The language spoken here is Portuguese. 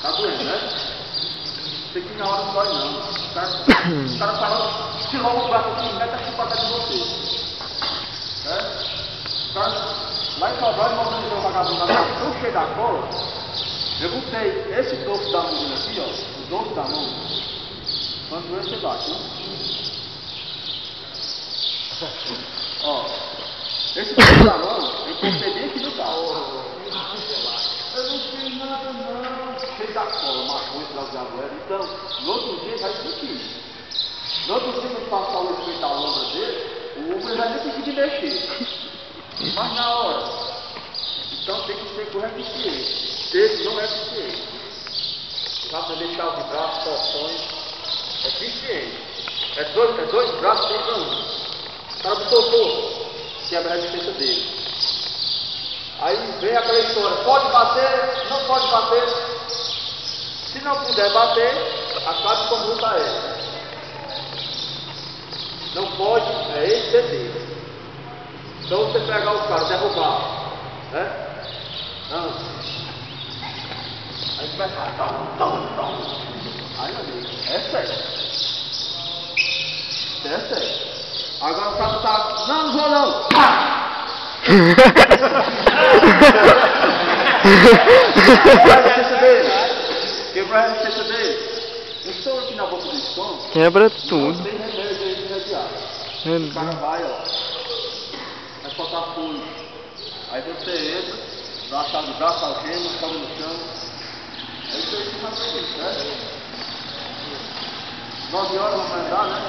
Tá doendo, né? Tem que ir na hora não dói não. O cara parou, tirou o braço aqui e mete a chupada de você. O cara, lá em Sobral, ele mobilizou o vagabundo lá, tão cheio da cola. Eu botei esse dorso da mão dele aqui, ó. O dorso da mão. Quando doer, você bate, né? Ó. Esse dorso da mão, eu cortei bem aqui no carro. Eu não fiz nada não. Cheio da cola, maconha, drauzado. Então, no outro dia vai sentir. No outro dia, quando passar o efeito da lâmina dele, o ombro vai nem conseguir mexer. Mas na hora. Então tem que ser correto eficiente. Esse não é eficiente. Dá para deixar os braços, porções. É eficiente. É dois braços contra um. O cara botou força. Quebra a resistência dele. Aí vem aquela história, pode bater, não pode bater. Se não puder bater, acabe com a luta é. Não pode exceder. Então você pegar o cara, derrubar, né? Não. Aí você vai falar, tom. Aí meu amigo, é sério. É sério. Agora o cara tá, não vou não. Quebra a resistência dele. Quebra a resistência dele. Eu estou aqui na boca do estômago. Quebra tudo. Não tem remédio aí de radiar. O cara vai, ó. Vai faltar fluido. Aí você entra, dá a chave do braço, algema, sobe no chão. É isso aí que vai fazer isso, né? 9 horas vamos andar, né?